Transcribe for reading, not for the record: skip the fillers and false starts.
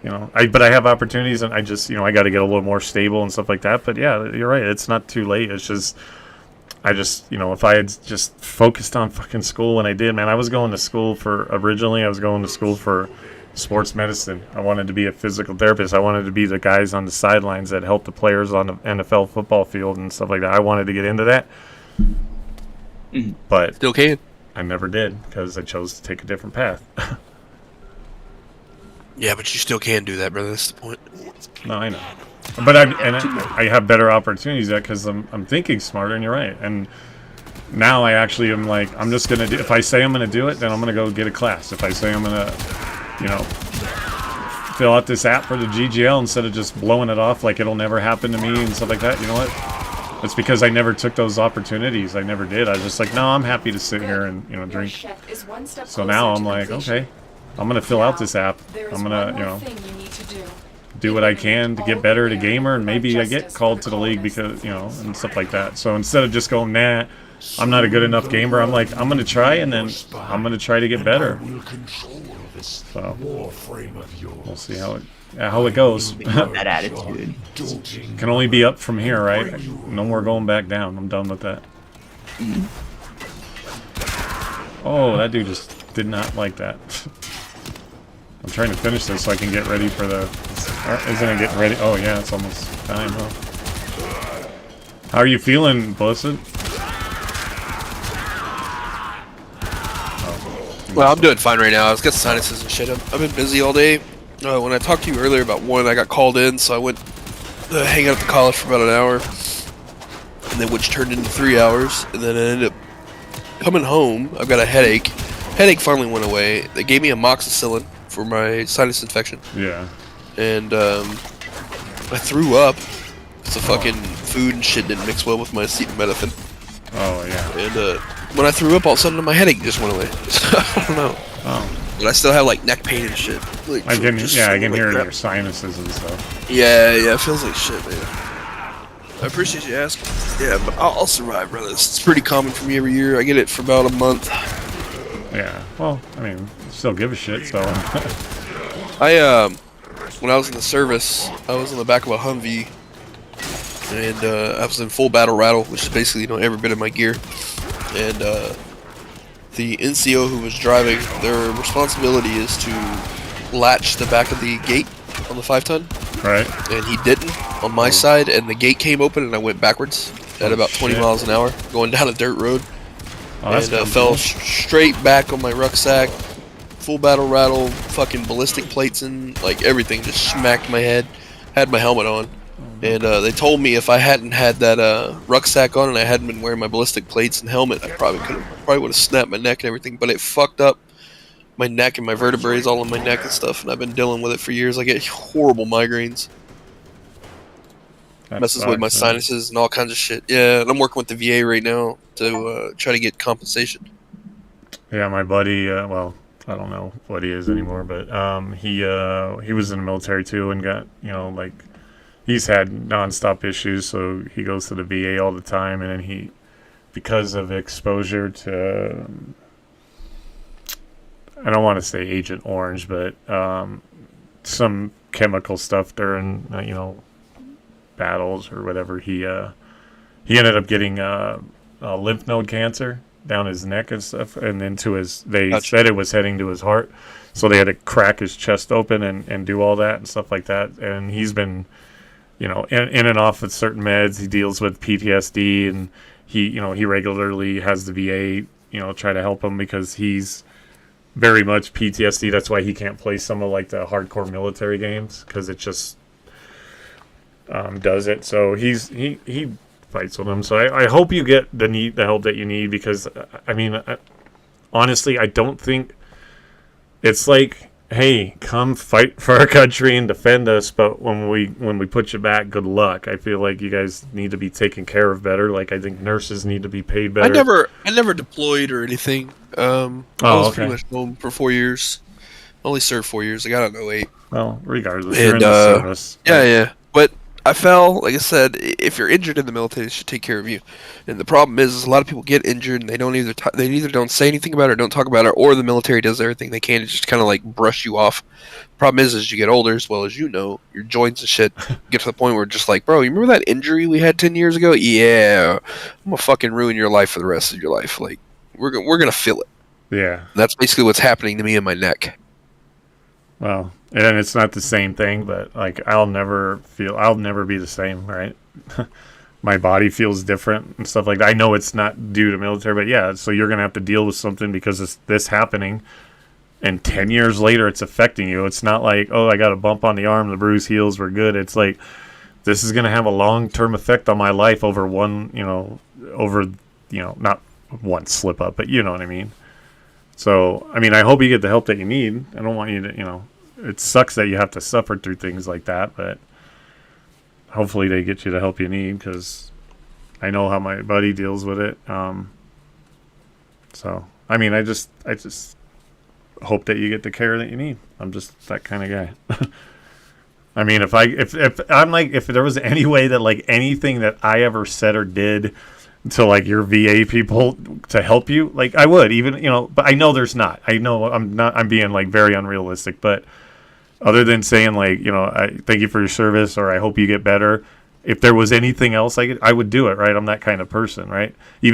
but I have opportunities, and I just, I got to get a little more stable and stuff like that. But yeah, you're right. It's not too late. It's just, if I had just focused on fucking school when I did, man, I was going to school originally I was going to school for sports medicine. I wanted to be a physical therapist. I wanted to be the guys on the sidelines that help the players on the NFL football field and stuff like that. I wanted to get into that. But still can. I never did because I chose to take a different path. Yeah, but you still can do that, brother. That's the point. No, I know. But I have better opportunities because I'm thinking smarter, and you're right. And now I actually am like, I'm just going to do, if I say I'm going to do it, then I'm going to go get a class. If I say I'm going to, fill out this app for the GGL instead of just blowing it off like it'll never happen to me and stuff like that, you know what? It's because I never took those opportunities. I never did. I was just like, no, I'm happy to sit here and, drink. So now I'm like, okay, I'm going to fill out this app. I'm going to, do what I can to get better at a gamer, and maybe I get called to the league because, and stuff like that. So instead of just going, nah, I'm not a good enough gamer, I'm like, I'm going to try, and then I'm going to try to get better. So we'll see how it goes. That attitude can only be up from here, right? No more going back down. I'm done with that. Oh, that dude just did not like that. I'm trying to finish this so I can get ready for the... Isn't it getting ready? Oh, yeah, it's almost time, huh? How are you feeling, Blissed? Well, I'm doing fine right now. I've got sinuses and shit. I've been busy all day. When I talked to you earlier about 1, I got called in, so I went hang out at the college for about an hour. And then which turned into 3 hours. And then I ended up coming home. I've got a headache. Headache finally went away. They gave me amoxicillin for my sinus infection. Yeah. And I threw up. It's fucking food and shit didn't mix well with my acetaminophen. Oh, yeah. And when I threw up, all of a sudden my headache just went away. So, I don't know. Oh. But I still have like neck pain and shit. Like, I can hear it in your sinuses and stuff. Yeah, it feels like shit, man. I appreciate you asking. Yeah, but I'll survive, brother. It's pretty common for me every year. I get it for about a month. Yeah, well, I mean, still give a shit, so... When I was in the service, I was in the back of a Humvee, and I was in full battle rattle, which is basically, every bit of my gear. And the NCO who was driving, their responsibility is to latch the back of the gate on the 5-ton. Right. And he didn't on my side, and the gate came open, and I went backwards at about 20 miles an hour, going down a dirt road. And fell straight back on my rucksack, full battle rattle, fucking ballistic plates and like everything just smacked my head. Had my helmet on, and they told me if I hadn't had that rucksack on and I hadn't been wearing my ballistic plates and helmet, I probably would have snapped my neck and everything. But it fucked up my neck and my vertebrae all in my neck and stuff, and I've been dealing with it for years. I get horrible migraines. Messes with my sinuses and all kinds of shit. Yeah, and I'm working with the VA right now to try to get compensation. Yeah, my buddy, well, I don't know what he is anymore, but he was in the military too and got, he's had nonstop issues, so he goes to the VA all the time, and then he, because of exposure to, I don't want to say Agent Orange, but some chemical stuff during, battles or whatever, he ended up getting lymph node cancer down his neck and stuff, and into they said it was heading to his heart, so they had to crack his chest open and do all that and stuff like that. And he's been, in and off with certain meds. He deals with PTSD, and he regularly has the VA, try to help him because he's very much PTSD. That's why he can't play some of like the hardcore military games, because it just does it. So he fights with him. So I hope you get the help that you need, because honestly, I don't think it's like, hey, come fight for our country and defend us, but when we put you back, good luck. I feel like you guys need to be taken care of better. Like, I think nurses need to be paid better. I never deployed or anything. I was pretty much home for 4 years. I only served 4 years. I got out in 08. Well, regardless, you're in the service. Yeah. But I fell. Like I said, if you're injured in the military, they should take care of you. And the problem is a lot of people get injured and they don't they either don't say anything about it, or don't talk about it, or the military does everything they can to just kind of like brush you off. Problem is, as you get older, as well as you know, your joints and shit get to the point where it's just like, bro, you remember that injury we had 10 years ago? Yeah, I'm gonna fucking ruin your life for the rest of your life. Like we're gonna feel it. Yeah. And that's basically what's happening to me in my neck. Well, and it's not the same thing, but like I'll never be the same, right? My body feels different and stuff like that. I know it's not due to military, but yeah, so you're going to have to deal with something because it's this happening, and 10 years later it's affecting you. It's not like, oh, I got a bump on the arm, the bruise heals, we're good. It's like, this is going to have a long-term effect on my life over not one slip up, but you know what I mean? So, I mean, I hope you get the help that you need. I don't want you to, it sucks that you have to suffer through things like that, but hopefully they get you the help you need, because I know how my buddy deals with it. So, I mean, I just hope that you get the care that you need. I'm just that kind of guy. I mean, if there was any way that like anything that I ever said or did to like your VA people to help you, like I would, even, but I know there's not. I know I'm being like very unrealistic, but other than saying like, I thank you for your service, or I hope you get better, if there was anything else I would do it, right? I'm that kind of person, right? Even